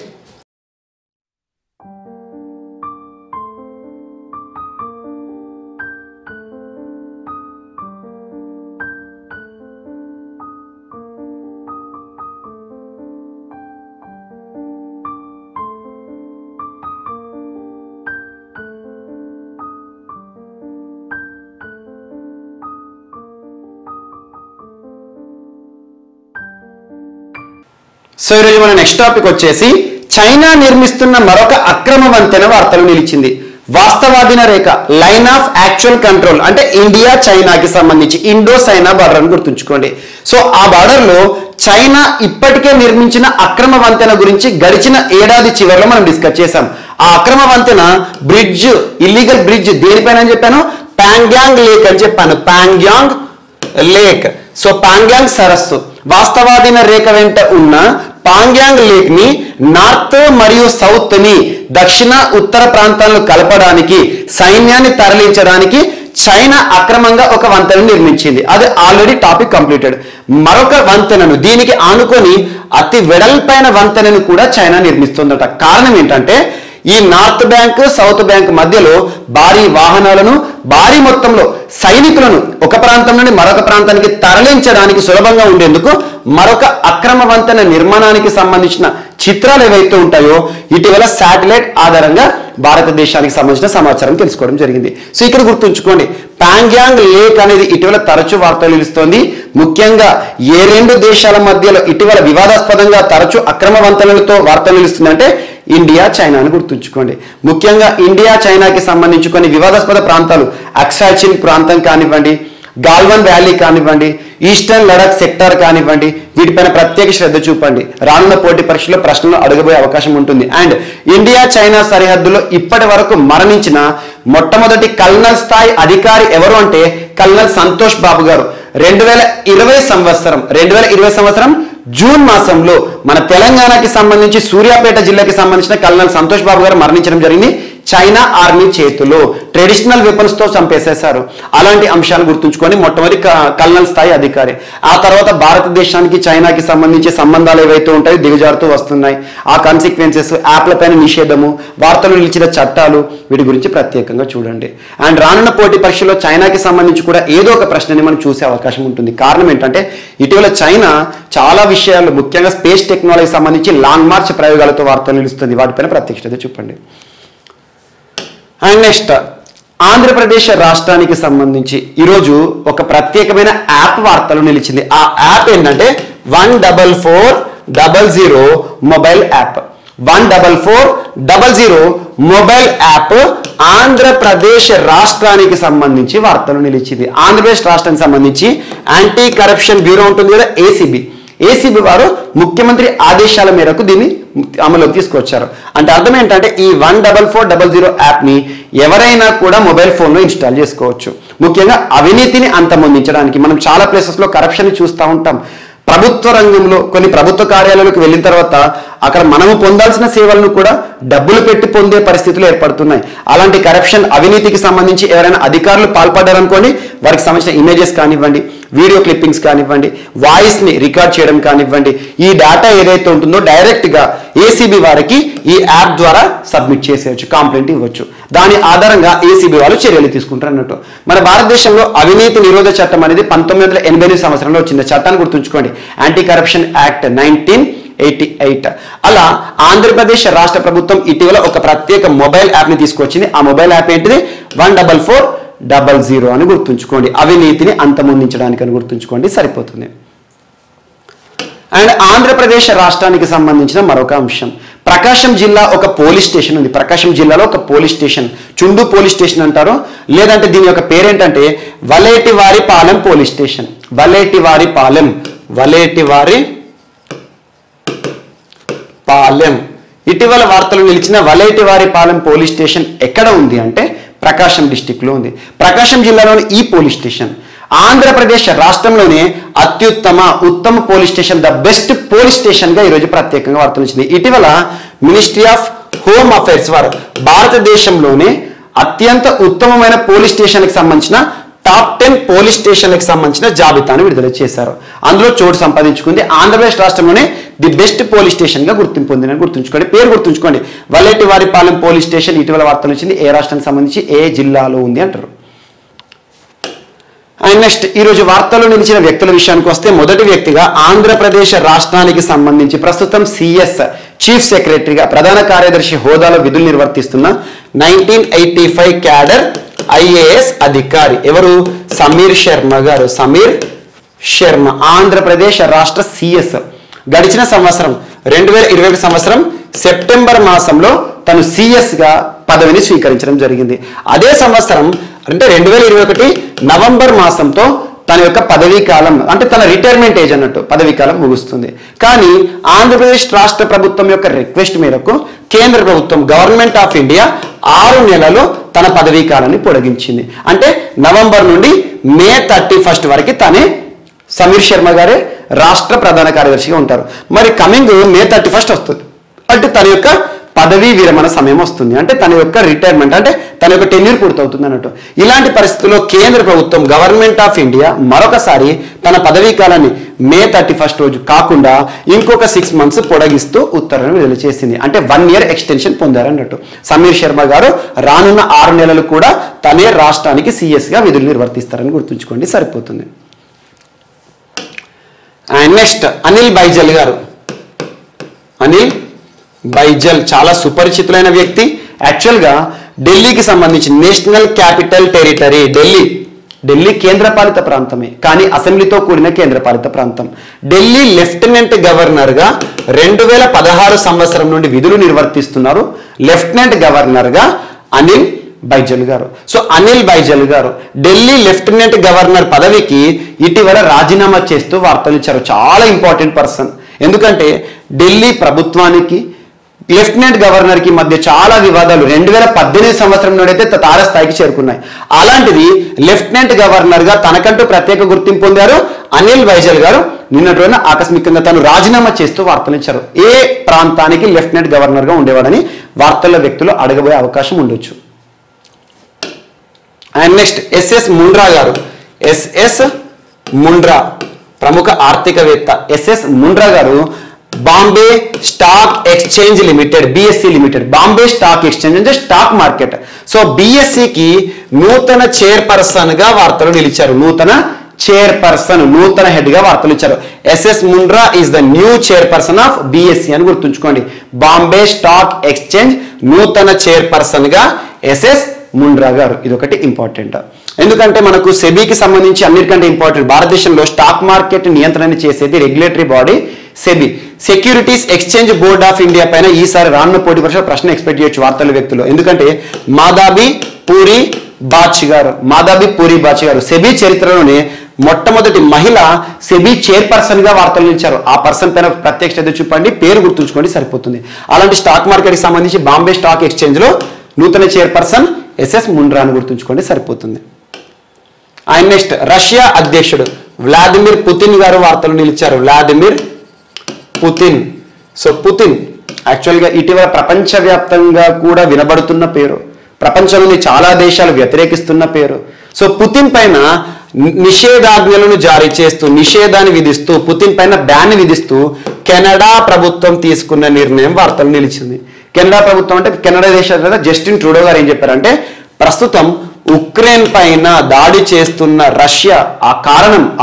సో ఈరోజు మన నెక్స్ట్ టాపిక్ వచ్చేసి చైనా నిర్మిస్తున్న మరొక అక్రమ వంతెన వార్తలు నిలిచింది. వాస్తవాధీన రేఖ, లైన్ ఆఫ్ యాక్చువల్ కంట్రోల్, అంటే ఇండియా చైనాకి సంబంధించి ఇండో చైనా బార్డర్ అని గుర్తుంచుకోండి. సో ఆ బార్డర్ లో చైనా ఇప్పటికే నిర్మించిన అక్రమ వంతెన గురించి గడిచిన ఏడాది చివరిలో మనం డిస్కస్ చేశాం. ఆ అక్రమ వంతెన బ్రిడ్జ్, ఇల్లీగల్ బ్రిడ్జ్ దేనిపైన అని చెప్పాను, పాంగ్యాంగ్ లేక్ అని చెప్పాను. పాంగ్యాంగ్ లేక్, సో పాంగ్యాంగ్ సరస్సు, వాస్తవాధీన రేఖ వెంట ఉన్న పాంగ్యాంగ్ లేక్ ని నార్త్ మరియు సౌత్ ని, దక్షిణ ఉత్తర ప్రాంతాలను కలపడానికి, సైన్యాన్ని తరలించడానికి చైనా అక్రమంగా ఒక వంతెన నిర్మించింది. అది ఆల్రెడీ టాపిక్ కంప్లీటెడ్. మరొక వంతెనను, దీనికి ఆనుకొని అతి వెడల్పైన వంతెనను కూడా చైనా నిర్మిస్తుందట. కారణం ఏంటంటే ఈ నార్త్ బ్యాంక్ సౌత్ బ్యాంక్ మధ్యలో భారీ వాహనాలను భారీ మొత్తంలో సైనికులను ఒక ప్రాంతం నుండి మరొక ప్రాంతానికి తరలించడానికి సులభంగా ఉండేందుకు మరొక అక్రమ వంతెన నిర్మాణానికి సంబంధించిన చిత్రాలు ఏవైతే ఉంటాయో ఇటీవల శాటిలైట్ ఆధారంగా భారతదేశానికి సంబంధించిన సమాచారం తెలుసుకోవడం జరిగింది. సో ఇక్కడ గుర్తుంచుకోండి, ప్యాంగ్యాంగ్ లేక్ అనేది ఇటీవల తరచూ వార్తలు నిలుస్తోంది. ముఖ్యంగా ఏ రెండు దేశాల మధ్యలో ఇటీవల వివాదాస్పదంగా తరచూ అక్రమ వంతెనలతో వార్తలు నిలుస్తుందంటే ఇండియా చైనా అని గుర్తుంచుకోండి. ముఖ్యంగా ఇండియా చైనాకి సంబంధించి కొన్ని వివాదాస్పద ప్రాంతాలు అక్సాచిన్ ప్రాంతం కానివ్వండి, గాల్వన్ వ్యాలీ కానివ్వండి, ఈస్టర్న్ లడాక్ సెక్టార్ కానివ్వండి, వీటిపైన ప్రత్యేక శ్రద్ధ చూపండి. రానున్న పోటీ పరీక్షలో ప్రశ్నలు అడగబోయే అవకాశం ఉంటుంది. అండ్ ఇండియా చైనా సరిహద్దులో ఇప్పటి వరకు మరణించిన మొట్టమొదటి కల్నల్ స్థాయి అధికారి ఎవరు అంటే కల్నల్ సంతోష్ బాబు గారు 2020 సంవత్సరం జూన్ మాసంలో మన తెలంగాణకి సంబంధించి సూర్యాపేట జిల్లాకి సంబంధించిన కల్నల్ సంతోష్ బాబు గారు మరణించడం జరిగింది. చైనా ఆర్మీ చేతిలో ట్రెడిషనల్ వెపన్స్ తో చంపేసేశారు. అలాంటి అంశాలను గుర్తుంచుకొని మొట్టమొదటి కల్నల్ స్థాయి అధికారి. ఆ తర్వాత భారతదేశానికి చైనాకి సంబంధించి సంబంధాలు ఏవైతే ఉంటాయో దిగజారుతూ వస్తున్నాయి. ఆ కాన్సిక్వెన్సెస్, యాప్ల పైన నిషేధము, వార్తలు నిలిచిన చట్టాలు, వీటి గురించి ప్రత్యేకంగా చూడండి. అండ్ రానున్న పోటీ పరీక్షలో చైనాకి సంబంధించి కూడా ఏదో ఒక ప్రశ్నని మనం చూసే అవకాశం ఉంటుంది. కారణం ఏంటంటే ఇటీవల చైనా చాలా విషయాలు ముఖ్యంగా స్పేస్ టెక్నాలజీకి సంబంధించి లాంగ్ మార్చ్ ప్రయోగాలతో వార్తలు నిలుస్తుంది. వాటిపైన ప్రత్యేకత చూపండి. అండ్ నెక్స్ట్ ఆంధ్రప్రదేశ్ రాష్ట్రానికి సంబంధించి ఈరోజు ఒక ప్రత్యేకమైన యాప్ వార్తలు నిలిచింది. ఆ యాప్ ఏంటంటే 14400 mobile app. 14400 mobile app Andhra Pradesh రాష్ట్రానికి సంబంధించి వార్తలు నిలిచింది. ఆంధ్రప్రదేశ్ రాష్ట్రానికి సంబంధించి యాంటీ కరప్షన్ బ్యూరో ఉంటుంది కదా, ఏసీబీ వారు ముఖ్యమంత్రి ఆదేశాల మేరకు దీన్ని అమలులోకి తీసుకొచ్చారు. అంటే అర్థం ఏంటంటే ఈ 14400 యాప్ ని ఎవరైనా కూడా మొబైల్ ఫోన్లో ఇన్స్టాల్ చేసుకోవచ్చు. ముఖ్యంగా అవినీతిని అంతమొందించడానికి. మనం చాలా ప్లేసెస్ లో కరప్షన్ చూస్తూ ఉంటాం. ప్రభుత్వ రంగంలో కొన్ని ప్రభుత్వ కార్యాలయాలకు వెళ్ళిన తర్వాత అక్కడ మనము పొందాల్సిన సేవలను కూడా డబ్బులు పెట్టి పొందే పరిస్థితులు ఏర్పడుతున్నాయి. అలాంటి కరప్షన్ అవినీతికి సంబంధించి ఎవరైనా అధికారులు పాల్పడ్డారనుకోండి, వారికి సంబంధించిన ఇమేజెస్ కానివ్వండి, వీడియో క్లిప్పింగ్స్ కానివ్వండి, వాయిస్ ని రికార్డ్ చేయడం కానివ్వండి, ఈ డేటా ఏదైతే ఉంటుందో డైరెక్ట్ గా ఏసీబీ వారికి ఈ యాప్ ద్వారా సబ్మిట్ చేసేయచ్చు, కంప్లైంట్ ఇవ్వచ్చు. దాని ఆధారంగా ఏసీబీ వాళ్ళు చర్యలు తీసుకుంటారు అన్నట్టు. మన భారతదేశంలో అవినీతి నిరోధ చట్టం అనేది 1988 సంవత్సరంలో వచ్చింది. చట్టాన్ని గుర్తుంచుకోండి, యాంటీ కరప్షన్ యాక్ట్ 1988. అలా ఆంధ్రప్రదేశ్ రాష్ట్ర ప్రభుత్వం ఇటీవల ఒక ప్రత్యేక మొబైల్ యాప్ ని తీసుకొచ్చింది. ఆ మొబైల్ యాప్ ఏంటిది? 14400 అని గుర్తుంచుకోండి. అవినీతిని అంతమొందించడానికి అని గుర్తుంచుకోండి, సరిపోతుంది. అండ్ ఆంధ్రప్రదేశ్ రాష్ట్రానికి సంబంధించిన మరొక అంశం, ప్రకాశం జిల్లా ఒక పోలీస్ స్టేషన్ ఉంది. ప్రకాశం జిల్లాలో ఒక police station, Chundu police station అంటారు, లేదంటే దీని యొక్క పేరేంటంటే వలేటివారిపాలెం పోలీస్ స్టేషన్. వలేటివారిపాలెం ఇటీవల వార్తలు నిలిచిన వలేటివారిపాలెం పోలీస్ స్టేషన్ ఎక్కడ ఉంది అంటే ప్రకాశం డిస్టిక్ లో ఉంది. ప్రకాశం జిల్లాలోని ఈ పోలీస్ స్టేషన్ ఆంధ్రప్రదేశ్ రాష్ట్రంలోనే ఉత్తమ police station, the best police station గా ఈరోజు ప్రత్యేకంగా వార్తలు వచ్చింది. ఇటీవల మినిస్ట్రీ ఆఫ్ హోమ్ అఫైర్స్ వారు భారతదేశంలోనే అత్యంత ఉత్తమమైన పోలీస్ స్టేషన్ కి సంబంధించిన టాప్ 10 పోలీస్ స్టేషన్లకు సంబంధించిన జాబితాను విడుదల చేశారు. అందులో చోటు సంపాదించుకుంది. ఆంధ్రప్రదేశ్ రాష్ట్రంలోనే ది బెస్ట్ పోలీస్ స్టేషన్ గా గుర్తింపు పొందిందని గుర్తుంచుకోండి. పేరు గుర్తుంచుకోండి, వలేటివారిపాలెం పోలీస్ స్టేషన్. ఇటీవల వార్తలు వచ్చింది. ఏ రాష్ట్రానికి సంబంధించి ఏ జిల్లాలో ఉంది అంటారు. అండ్ నెక్స్ట్ ఈరోజు వార్తల్లో నిలిచిన వ్యక్తుల విషయానికి వస్తే మొదటి వ్యక్తిగా ఆంధ్రప్రదేశ్ రాష్ట్రానికి సంబంధించి ప్రస్తుతం సిఎస్ చీఫ్ సెక్రటరీగా ప్రధాన కార్యదర్శి హోదాలో విధులు నిర్వర్తిస్తున్న 1985 క్యాడర్ ఐఏఎస్ అధికారి ఎవరు? సమీర్ శర్మ గారు. సమీర్ శర్మ ఆంధ్రప్రదేశ్ రాష్ట్ర సిఎస్. గడిచిన సంవత్సరం 2021 సంవత్సరం సెప్టెంబర్ మాసంలో తను సిఎస్ గా పదవిని స్వీకరించడం జరిగింది. అదే సంవత్సరం అంటే 2021 నవంబర్ మాసంతో తన యొక్క పదవీ కాలం అంటే తన రిటైర్మెంట్ ఏజ్ అన్నట్టు పదవీ కాలం ముగుస్తుంది. కానీ ఆంధ్రప్రదేశ్ రాష్ట్ర ప్రభుత్వం యొక్క రిక్వెస్ట్ మేరకు కేంద్ర ప్రభుత్వం గవర్నమెంట్ ఆఫ్ ఇండియా 6 నెలలు తన పదవీ కాలాన్ని పొడిగించింది. అంటే నవంబర్ నుండి మే 31 వరకు తనే సమీర్ శర్మ గారే రాష్ట్ర ప్రధాన కార్యదర్శిగా ఉంటారు. మరి కమింగ్ మే 31 వస్తుంది అంటే తన యొక్క పదవీ విరమణ సమయం వస్తుంది. అంటే తన యొక్క రిటైర్మెంట్, అంటే తన యొక్క టెన్యూర్ పూర్తవుతుంది అన్నట్టు. ఇలాంటి పరిస్థితుల్లో కేంద్ర ప్రభుత్వం గవర్నమెంట్ ఆఫ్ ఇండియా మరొకసారి తన పదవీ కాలాన్ని మే 31 రోజు కాకుండా ఇంకొక 6 months పొడిగిస్తూ ఉత్తర్వులను విడుదల చేసింది. అంటే 1 year ఎక్స్టెన్షన్ పొందారన్నట్టు. సమీర్ శర్మ గారు రానున్న 6 నెలలు కూడా తనే రాష్ట్రానికి సిఎస్గా విధులు నిర్వర్తిస్తారని గుర్తుంచుకోండి, సరిపోతుంది. అండ్ నెక్స్ట్ అనిల్ బైజల్ గారు. అనిల్ బైజల్ చాలా సుపరిచితులైన వ్యక్తి. యాక్చువల్గా ఢిల్లీకి సంబంధించి నేషనల్ క్యాపిటల్ టెరిటరీ ఢిల్లీ కేంద్రపాలిత ప్రాంతమే, కానీ అసెంబ్లీతో కూడిన కేంద్రపాలిత ప్రాంతం. ఢిల్లీ లెఫ్టినెంట్ గవర్నర్గా 2016 సంవత్సరం నుండి విధులు నిర్వర్తిస్తున్నారు లెఫ్టినెంట్ గవర్నర్గా అనిల్ బైజల్ గారు. సో అనిల్ బైజల్ గారు ఢిల్లీ లెఫ్టినెంట్ గవర్నర్ పదవికి ఇటీవల రాజీనామా చేస్తూ వార్తలు ఇచ్చారు. చాలా ఇంపార్టెంట్ పర్సన్. ఎందుకంటే ఢిల్లీ ప్రభుత్వానికి లెఫ్టినెంట్ గవర్నర్ కి మధ్య చాలా వివాదాలు 2018 సంవత్సరం నుండైతే తారస్థాయికి చేరుకున్నాయి. అలాంటిది లెఫ్టినెంట్ గవర్నర్ గా తనకంటూ ప్రత్యేక గుర్తింపు పొందారు అనిల్ బైజల్ గారు. నిన్నటి రోజున ఆకస్మికంగా తను రాజీనామా చేస్తూ వార్తలు ఇచ్చారు. ఏ ప్రాంతానికి లెఫ్టినెంట్ గవర్నర్ గా ఉండేవాడని వార్తల్లో వ్యక్తులు అడగబోయే అవకాశం ఉండొచ్చు. అండ్ నెక్స్ట్ ఎస్ఎస్ ముండ్రా గారు. ఎస్ఎస్ ముండ్రా ప్రముఖ ఆర్థికవేత్త. ఎస్ఎస్ ముండ్రా గారు Bombay Stock exchange limited, BSc limited, Bombay Stock exchange అంటే స్టాక్ మార్కెట్. సో బిఎస్సికి నూతన చైర్పర్సన్ గా వార్తలు నిలిచారు. నూతన హెడ్ గా వార్తలు ఇచ్చారు. SS Mundra is the new chairperson of BSE అని గుర్తుంచుకోండి. బాంబే స్టాక్ ఎక్స్చేంజ్ నూతన చైర్పర్సన్ గా ఎస్ఎస్ ముండ్రా గారు. ఇది ఒకటి ఇంపార్టెంట్. ఎందుకంటే మనకు సెబీకి సంబంధించి అన్నిటికంటే ఇంపార్టెంట్, భారతదేశంలో స్టాక్ మార్కెట్ నియంత్రణ చేసేది regulatory body SEBI. Securities exchange board of India పైన ఈసారి రానున్న పోటీ పరీక్ష ప్రశ్న ఎక్స్పెక్ట్ చేయొచ్చు వార్తల వ్యక్తులు. ఎందుకంటే మాధవి పూరి బాచి గారు సెబీ చరిత్రలోనే మొట్టమొదటి మహిళ సెబీ చైర్పర్సన్ గా వార్తలు నిలిచారు. ఆ పర్సన్ పైన ప్రత్యేక శ్రద్ధ చూపండి, పేరు గుర్తుంచుకోండి, సరిపోతుంది. అలాంటి స్టాక్ మార్కెట్ కి సంబంధించి బాంబే స్టాక్ ఎక్స్చేంజ్ లో నూతన చైర్పర్సన్ ఎస్ఎస్ ముండ్రా అని గుర్తుంచుకోండి, సరిపోతుంది. అండ్ నెక్స్ట్ రష్యా అధ్యక్షుడు వ్లాదిమిర్ పుతిన్ గారు వార్తలు నిలిచారు. Vladimir Putin. సో పుతిన్ యాక్చువల్గా ఇటీవల ప్రపంచవ్యాప్తంగా కూడా వినబడుతున్న పేరు, ప్రపంచంలోని చాలా దేశాలు వ్యతిరేకిస్తున్న పేరు. సో పుతిన్ పైన నిషేధాజ్ఞలను జారీ చేస్తూ, నిషేధాన్ని విధిస్తూ, పుతిన్ పైన బ్యాన్ విధిస్తూ కెనడా ప్రభుత్వం తీసుకున్న నిర్ణయం వార్తలు నిలిచింది. కెనడా ప్రభుత్వం అంటే కెనడా దేశ జస్టిన్ ట్రూడో గారు ఏం చెప్పారంటే, ప్రస్తుతం ఉక్రెయిన్ పైన దాడి చేస్తున్న రష్యా,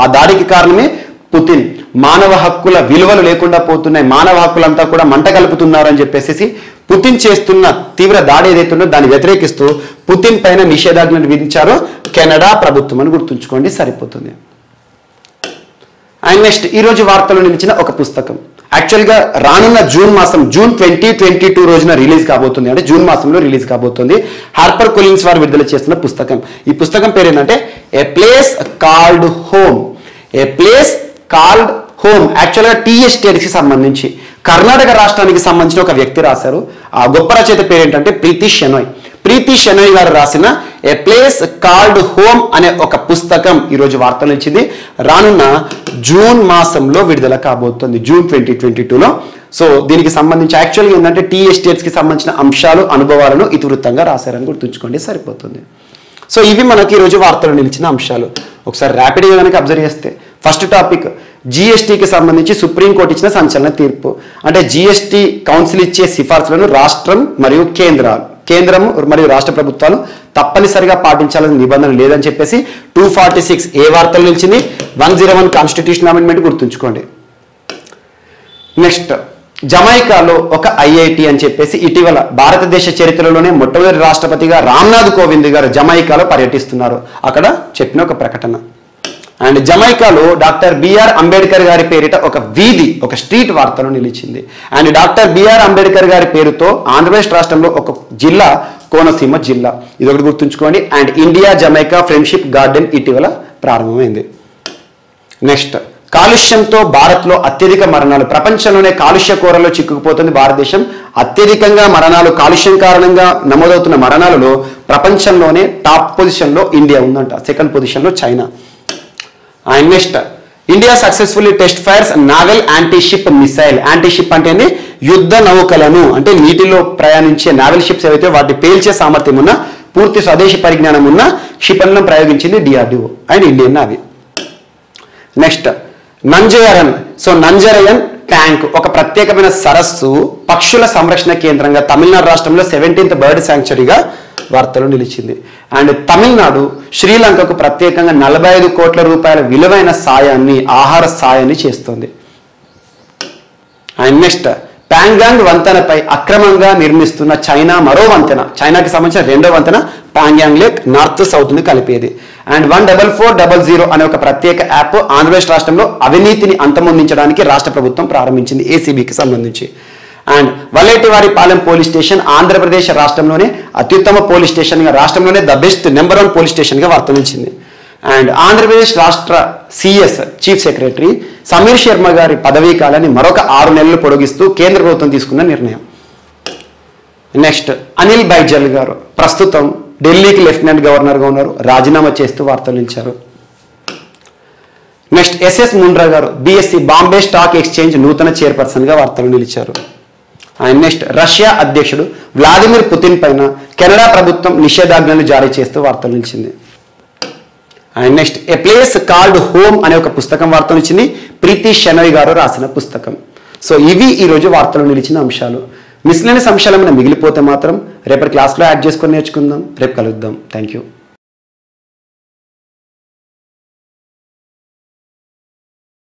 ఆ దాడికి కారణమే పుతిన్. మానవ హక్కుల విలువలు లేకుండా పోతున్నాయి, మానవ హక్కులంతా కూడా మంట కలుపుతున్నారు అని చెప్పేసి పుతిన్ చేస్తున్న తీవ్ర దాడి ఏదైతుందో దాన్ని వ్యతిరేకిస్తూ పుతిన్ పైన నిషేధాజ్ఞలు విధించారో కెనడా ప్రభుత్వం అని గుర్తుంచుకోండి, సరిపోతుంది. అండ్ నెక్స్ట్ ఈరోజు వార్తలు నిలిచిన ఒక పుస్తకం యాక్చువల్గా రానున్న జూన్ 2022 రోజున రిలీజ్ కాబోతుంది. అంటే జూన్ మాసంలో రిలీజ్ కాబోతుంది. హార్పర్ కొలిన్స్ వారు విడుదల చేస్తున్న పుస్తకం. ఈ పుస్తకం పేరు ఏంటంటే ఏ ప్లేస్ కాల్డ్ హోమ్. యాక్చువల్గా టీ ఎస్టేట్కి సంబంధించి కర్ణాటక రాష్ట్రానికి సంబంధించిన ఒక వ్యక్తి రాశారు. ఆ గొప్ప రచయిత పేరు ఏంటంటే ప్రీతి షెనోయ్ గారు రాసిన ఏ ప్లేస్ కాల్డ్ హోమ్ అనే ఒక పుస్తకం ఈరోజు వార్తలు ఇచ్చింది. రానున్న జూన్ మాసంలో విడుదల కాబోతుంది, జూన్ 2022లో. సో దీనికి సంబంధించి యాక్చువల్గా ఏంటంటే టీ ఎస్టేట్స్కి సంబంధించిన అంశాలు, అనుభవాలను ఇతివృత్తంగా రాశారని గుర్తుంచుకోండి, సరిపోతుంది. సో ఇవి మనకి ఈరోజు వార్తలు నిలిచిన అంశాలు. ఒకసారి ర్యాపిడ్గా కనుక అబ్జర్వ్ చేస్తే ఫస్ట్ టాపిక్ జిఎస్టీకి సంబంధించి సుప్రీంకోర్టు ఇచ్చిన సంచలన తీర్పు. అంటే జిఎస్టీ కౌన్సిల్ ఇచ్చే సిఫార్సులను రాష్ట్రం మరియు రాష్ట్ర ప్రభుత్వాలు తప్పనిసరిగా పాటించాలని నిబంధన లేదని చెప్పేసి 246 ఏ వార్తలు నిలిచింది. 101 కాన్స్టిట్యూషన్ అమెండ్మెంట్ గుర్తుంచుకోండి. నెక్స్ట్ జమైకాలో ఒక ఐఐటి అని చెప్పేసి ఇటీవల భారతదేశ చరిత్రలోనే మొట్టమొదటి రాష్ట్రపతిగా రామ్నాథ్ కోవింద్ గారు జమైకాలో పర్యటిస్తున్నారు. అక్కడ చెప్పిన ఒక ప్రకటన. అండ్ జమైకాలో డాక్టర్ బిఆర్ అంబేద్కర్ గారి పేరిట ఒక స్ట్రీట్ వార్తలు నిలిచింది. అండ్ డాక్టర్ బిఆర్ అంబేద్కర్ గారి పేరుతో ఆంధ్రప్రదేశ్ రాష్ట్రంలో ఒక జిల్లా కోనసీమ జిల్లా, ఇది ఒకటి గుర్తుంచుకోండి. And India Jamaica friendship garden ఇటీవల ప్రారంభమైంది. నెక్స్ట్ కాలుష్యంతో భారత్లో అత్యధిక మరణాలు. ప్రపంచంలోనే కాలుష్య కోరలో చిక్కుకుపోతుంది భారతదేశం. అత్యధికంగా మరణాలు కాలుష్యం కారణంగా నమోదవుతున్న మరణాలలో ప్రపంచంలోనే టాప్ పొజిషన్లో ఇండియా ఉందంట, సెకండ్ పొజిషన్లో China. And next India successfully test fires naval anti ship missile. Anti ship అంటే యుద్ధ నౌకలను, అంటే నీటిలో ప్రయాణించే నావెల్ షిప్స్ ఏవైతే వాటి పేల్చే సామర్థ్యం ఉన్న పూర్తి స్వదేశీ పరిజ్ఞానం ఉన్న క్షిపణులను ప్రయోగించింది DRDO and Indian Navy. Next Nanjarayan. So Nanjarayan tank ఒక ప్రత్యేకమైన సరస్సు పక్షుల సంరక్షణ కేంద్రంగా తమిళనాడు రాష్ట్రంలో 17th బర్డ్ శాంక్చురీగా వార్తలు నిలిచింది. అండ్ తమిళనాడు శ్రీలంకకు ప్రత్యేకంగా 45 కోట్ల రూపాయల విలువైన సాయాన్ని, ఆహార సాయాన్ని చేస్తుంది. అండ్ నెక్స్ట్ ప్యాంగాంగ్ వంతెనపై అక్రమంగా నిర్మిస్తున్న చైనా మరో వంతెన. చైనాకి సంబంధించిన రెండో వంతెన ప్యాంగాంగ్ లేక్ నార్త్ సౌత్ ని కలిపేది. అండ్ 14400 అనే ఒక ప్రత్యేక యాప్ ఆంధ్రప్రదేశ్ రాష్ట్రంలో అవినీతిని అంతమొందించడానికి రాష్ట్ర ప్రభుత్వం ప్రారంభించింది ఏసీబీకి సంబంధించి. And Valletivaripalem police station Andhra Pradesh రాష్ట్రంలోనే అత్యుత్తమ పోలీస్ స్టేషన్గా, రాష్ట్రంలోనే ద బెస్ట్ నెంబర్ 1 పోలీస్ స్టేషన్గా వర్తలించింది. అండ్ ఆంధ్రప్రదేశ్ రాష్ట్ర CS chief secretary Sameer Sharma గారి పదవీ కాలాన్ని మరొక 6 నెలలు పొడిగిస్తూ కేంద్ర ప్రభుత్వం తీసుకున్న నిర్ణయం. నెక్స్ట్ అనిల్ బైజల్ గారు ప్రస్తుతం ఢిల్లీకి లెఫ్టినెంట్ గవర్నర్గా ఉన్నారు, రాజీనామా చేస్తూ వార్తలు నిలిచారు. నెక్స్ట్ ఎస్ఎస్ ముండ్రా గారు బీఎస్సీ బాంబే స్టాక్ ఎక్స్చేంజ్ నూతన చైర్పర్సన్గా వార్తలు నిలిచారు. అండ్ నెక్స్ట్ రష్యా అధ్యక్షుడు వ్లాదిమిర్ పుతిన్ పైన కెనడా ప్రభుత్వం నిషేధాజ్ఞలు జారీ చేస్తూ వార్తలు నిలిచింది. And next A place called home అనే ఒక పుస్తకం వార్తలు ఇచ్చింది, ప్రీతి షెనోయ్ గారు రాసిన పుస్తకం. సో ఇవి ఈరోజు వార్తలు నిలిచిన అంశాలు. మిస్లేనియస్ అంశాలు ఏమైనా మిగిలిపోతే మాత్రం రేపటి క్లాస్లో యాడ్ చేసుకొని నేర్చుకుందాం. రేపు కలుద్దాం. Thank you.